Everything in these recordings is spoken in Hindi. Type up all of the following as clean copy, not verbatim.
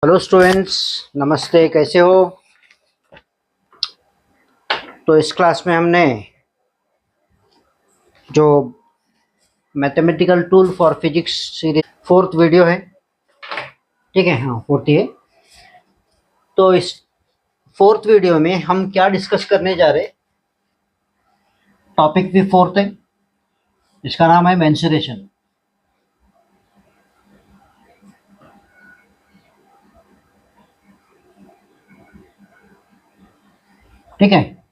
हेलो स्टूडेंट्स, नमस्ते। कैसे हो? तो इस क्लास में हमने जो mathematical tool for physics series fourth video है, ठीक है? हाँ, फोर्थ ही है। तो इस फोर्थ वीडियो में हम क्या डिस्कस करने जा रहे हैं? टॉपिक भी फोर्थ है, इसका नाम है मेंसुरेशन। ठीक है,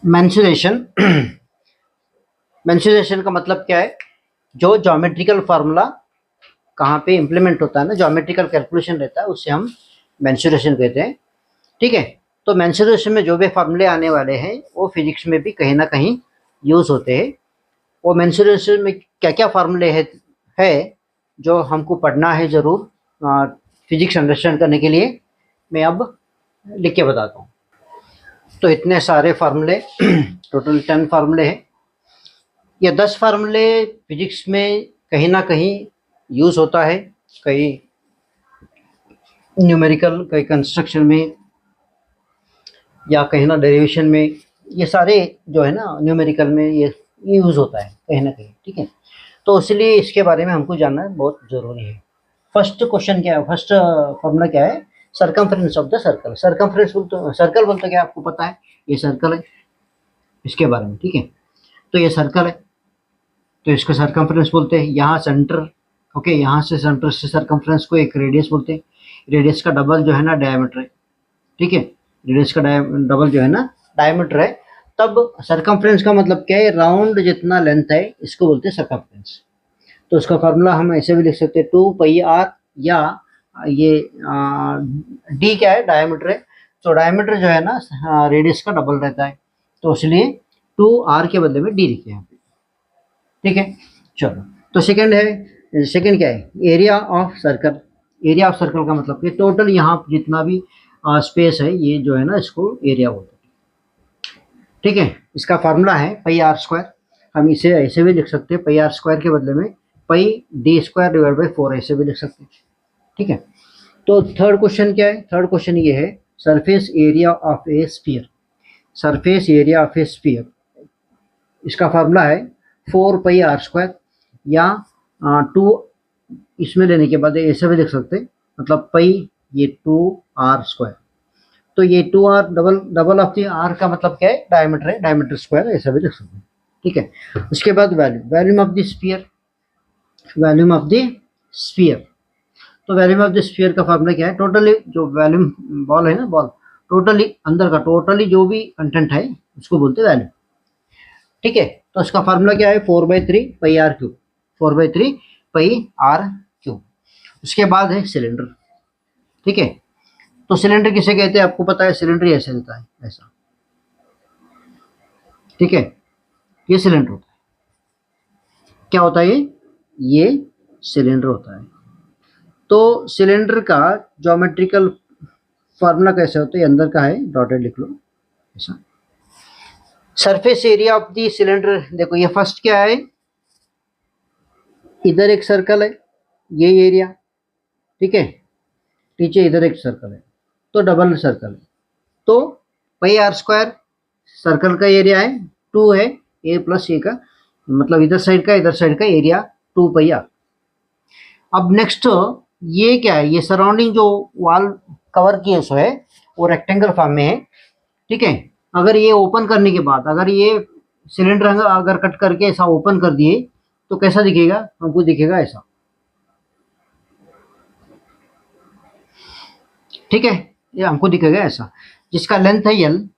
मेंसुरेशन। मेंसुरेशन का मतलब क्या है? जो ज्योमेट्रिकल फार्मूला कहाँ पे इम्प्लीमेंट होता है ना, ज्योमेट्रिकल कैलकुलेशन रहता है, उससे हम मेंसुरेशन कहते हैं। ठीक है, तो मेंसुरेशन में जो भी फार्मूले आने वाले हैं वो फिजिक्स में भी कहीं ना कहीं यूज होते हैं। वो मेंसुरेशन में क्या क्या फार्मूले है जो हमको पढ़ना है जरूर फिजिक्स अंडरस्टैंड करने के लिए, मैं अब लिख के बताता हूँ। तो इतने सारे फार्मूले टोटल 10 फार्मूले हैं। ये 10 फार्मूले फिजिक्स में कहीं ना कहीं यूज होता है, कहीं न्यूमेरिकल, कहीं कंस्ट्रक्शन में, या कहीं ना डेरिवेशन में। ये सारे जो है ना न्यूमेरिकल में ये यूज होता है कहीं ना कहीं। ठीक है, तो इसलिए इसके बारे में हमको जानना बहुत जरूरी है। फर्स्ट क्वेश्चन क्या है, फर्स्ट फॉर्मूला क्या है? Circumference of the circle. Circumference बोलते, सर्कल बोलते क्या आपको पता है? ये सर्कल है, इसके बारे में। ठीक है, तो ये सर्कल है तो इसको सरकमफ्रेंस बोलते हैं। यहाँ सेंटर, ओके, यहाँ से सेंटर से सरकमफ्रेंस को एक रेडियस बोलते हैं। रेडियस का डबल जो है ना डायमीटर है। ठीक है, रेडियस का डबल जो है ना डायमीटर है। तब सरकमफ्रेंस का मतलब क्या है? राउंड जितना लेंथ है इसको बोलते हैं सरकमफ्रेंस। तो उसका फार्मूला हम ऐसे भी लिख सकते हैं, 2πr, या ये डी क्या है? डायमीटर है। तो डायमीटर जो है ना रेडियस का डबल रहता है, तो इसलिए 2r के बदले में डी लिखे यहाँ पे। ठीक है, चलो। तो सेकंड है, सेकंड क्या है? Area of circle. Area of circle का मतलब कि टोटल यहाँ जितना भी स्पेस है, ये जो है ना इसको एरिया बोलते हैं। ठीक है, इसका फार्मूला है πr²। हम इसे ऐसे भी लिख सकते हैं, πr² के बदले में πd²/4 ऐसे भी लिख सकते हैं। ठीक है, तो थर्ड क्वेश्चन क्या है? थर्ड क्वेश्चन ये है, surface area of A sphere. Surface area of A sphere, इसका फार्मूला है 4πr², या 2, इसमें लेने के बाद ऐसे भी लिख सकते हैं, मतलब पाई, ये 2r²। तो ये 2r double double of the r का मतलब क्या है? डायमीटर है, डायमीटर स्क्वायर ऐसा भी लिख सकते हैं। ठीक है, उसके बाद volume of the sphere. Volume of the sphere, तो वॉल्यूम ऑफ द स्फीयर का फार्मूला क्या है? टोटली जो वॉल्यूम, बॉल है ना, बॉल, टोटली अंदर का टोटली जो भी कंटेंट है उसको बोलते हैं वॉल्यूम। ठीक है, तो उसका फार्मूला क्या है? 4/3πr³। 4/3πr³। उसके बाद है सिलेंडर। ठीक है, तो सिलेंडर किसे कहते हैं आपको पता है? सिलेंडर ऐसे रहता है, ऐसा। ठीक है, ये सिलेंडर होता है। क्या होता है ये सिलेंडर होता है। तो सिलेंडर का ज्योमेट्रिकल फार्मूला कैसे होता है? अंदर का है, डॉटेड लिख लो ऐसा। Surface area of the cylinder, देखो ये फर्स्ट क्या है? इधर एक सर्कल है, ये एरिया। ठीक है, नीचे इधर एक सर्कल है, तो डबल सर्कल है। तो πr² सर्कल का एरिया है, 2 है, ए प्लस ए का मतलब इधर साइड का एरिया 2πr। अब नेक्स्ट ये क्या है? ये सराउंडिंग जो वॉल कवर किए सो है वो रेक्टेंगल फॉर्म में है। ठीक है, अगर ये ओपन करने के बाद, अगर ये सिलेंडर अगर कट करके ऐसा ओपन कर दिए तो कैसा दिखेगा? हमको दिखेगा ऐसा। ठीक है, ये हमको दिखेगा ऐसा, जिसका लेंथ है l।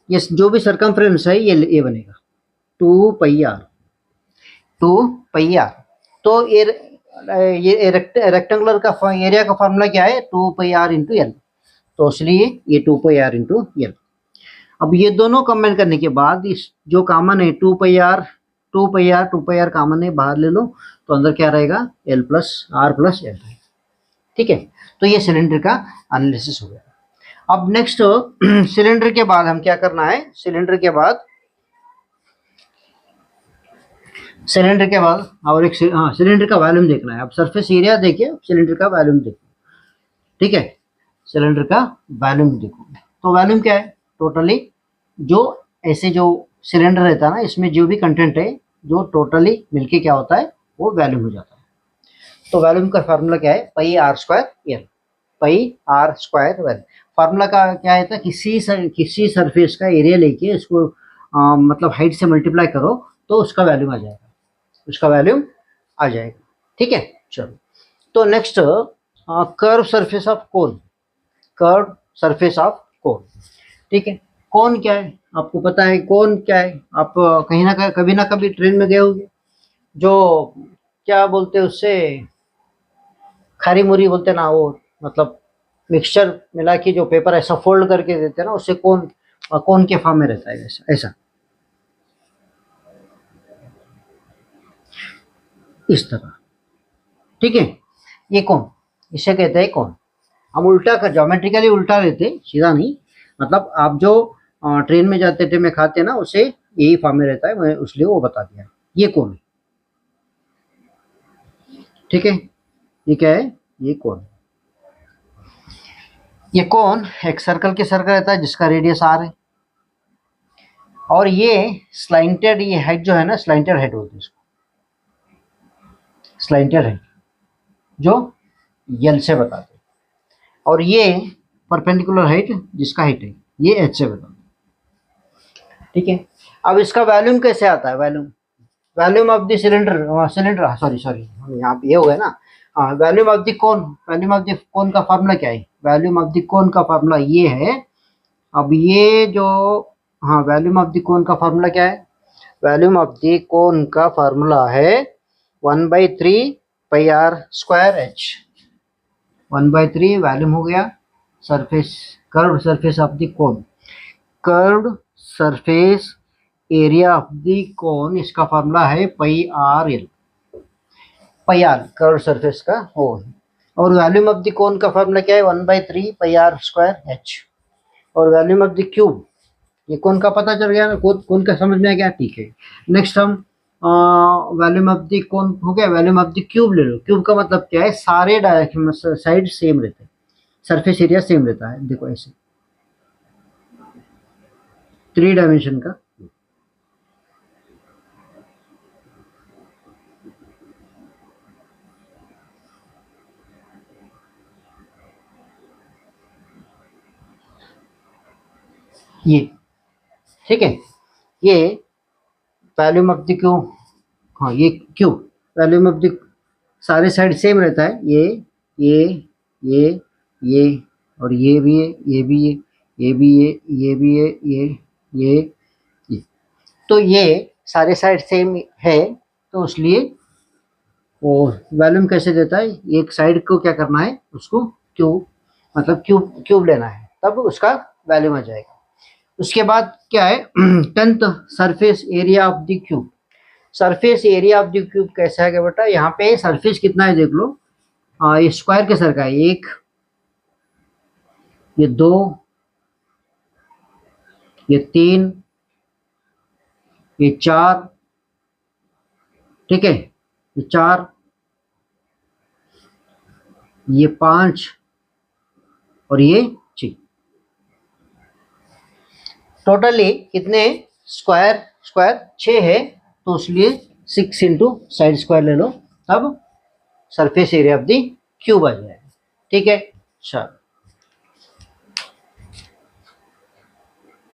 ये जो भी सरकमफ्रेंस है ये बनेगा 2πr। 2πr, तो ये रेक्टेंगुलर का एरिया का फार्मूला क्या है? 2πr×l। तो इसलिए ये 2πr×l। अब ये दोनों कंबाइन करने के बाद इस जो कॉमन है 2πr कॉमन है, बाहर ले लो, तो अंदर क्या रहेगा? l+r+l। ठीक है, तो ये सिलेंडर का एनालिसिस हो गया। अब नेक्स्ट सिलेंडर के बाद हम क्या करना है? सिलेंडर के बाद और एक सिलेंडर का वॉल्यूम देखना है। अब सरफेस एरिया देखिए, सिलेंडर का वॉल्यूम देखिए। ठीक है, सिलेंडर का वॉल्यूम देखो, तो वॉल्यूम क्या है, टोटली जो ऐसे जो सिलेंडर रहता है ना, इसमें जो भी कंटेंट है जो टोटली मिलके क्या होता है वो वॉल्यूम हो जाता है। तो वॉल्यूम का फार्मूला क्या है, pi r square l, pi r square l. Formula का क्या है था, किसी सरफेस का एरिया लेके इसको मतलब हाइट से मल्टीप्लाई करो तो उसका वॉल्यूम आ जाएगा, उसका वॉल्यूम आ जाएगा। ठीक है, चलो। तो next curve surface of cone, curve surface of cone. ठीक है, कोन क्या है आपको पता है, कोन क्या है, आप कहीं ना कहीं कभी ना कभी ट्रेन में गए होंगे, जो क्या बोलते हैं उससे, खारी मुरी बोलते हैं ना, वो मतलब मिक्सचर मिला के जो पेपर ऐसा फोल्ड करके देते हैं ना, उससे कोन, कोन के फॉर्म में रहता है ऐसा ऐसा, इस तरह। ठीक है, ये कोन, इसे कहते हैं कोन। हम उल्टा कर, ज्योमेट्रिकली उल्टा लेते, सीधा नहीं, मतलब आप जो ट्रेन में जाते थे में खाते ना, उसे यही फॉर्म में रहता है, मैं इसलिए वो बता दिया। ये कोन है, ठीक है, ये क्या है, ये कोन। ये कोन एक सर्कल के सर्कल रहता है जिसका रेडियस आर है, और ये स्लाइंटेड, ये हाइट जो है ना, स्लाइंटेड हाइट बोलते हैं इसको, स्लाइंटेड हाइट जो यल से बताते हैं, और ये परपेंडिकुलर हाइट जिसका हाइट है ये एच से बताते हैं। ठीक है, अब इसका वॉल्यूम कैसे आता है, volume, volume of the cylinder, cylinder sorry sorry यहाँ पे ये हो गया ना, volume of the cone, volume of the कोन का फार्मूला क्या है, वॉल्यूम ऑफ द कोन का फार्मूला ये है। अब ये जो, हाँ, वॉल्यूम ऑफ द कोन का फार्मूला क्या है, वॉल्यूम ऑफ द कोन का फार्मूला है 1/3 pi r square h. 1/3 volume हो गया, surface, curved surface of the cone, curved surface area of the cone, इसका फार्मूला है pi r l, pi r curve surface का हो। और वॉल्यूम ऑफ द कोन का फार्मूला क्या है, 1/3 पाई आर स्क्वायर एच। और वॉल्यूम ऑफ द क्यूब, ये कोन का पता चल गया ना, कोन का समझ में आ गया, ठीक है। नेक्स्ट हम वॉल्यूम ऑफ द कोन हो गया, वॉल्यूम ऑफ द क्यूब ले लो। क्यूब का मतलब क्या है, सारे डायरेक्शन साइड सेम रहते हैं, सरफेस एरिया सेम रहता है, देखो ऐसे 3 डायमेंशन का। ये ठीक है, ये वॉल्यूम ऑफ द क्यूब, हाँ ये क्यूब, वॉल्यूम ऑफ द, सारे साइड सेम रहता है, ये ये ये और ये भी है, ये भी है, ये भी है, ये भी है, ये। तो ये सारे साइड सेम है, तो इसलिए वो वॉल्यूम कैसे देता है, एक साइड को क्या करना है, उसको क्यूब, मतलब क्यूब क्यूब लेना है, तब उसका वॉल्यूम आ जाएगा। उसके बाद क्या है, 10th surface area of the cube. Surface area of the cube कैसा है बेटा, यहाँ पे सरफेस कितना है देख लो, ये स्क्वायर के सर का है, 1, ये 2, ये 3, ये 4, ठीक है, ये 4, ये 5 और ये 6। टोटली कितने, स्क्वायर स्क्वायर 6 है, तो इसलिए 6 इंटू साइड स्क्वायर ले लो, तब surface area of the cube आ जाएगा। ठीक है, चलो।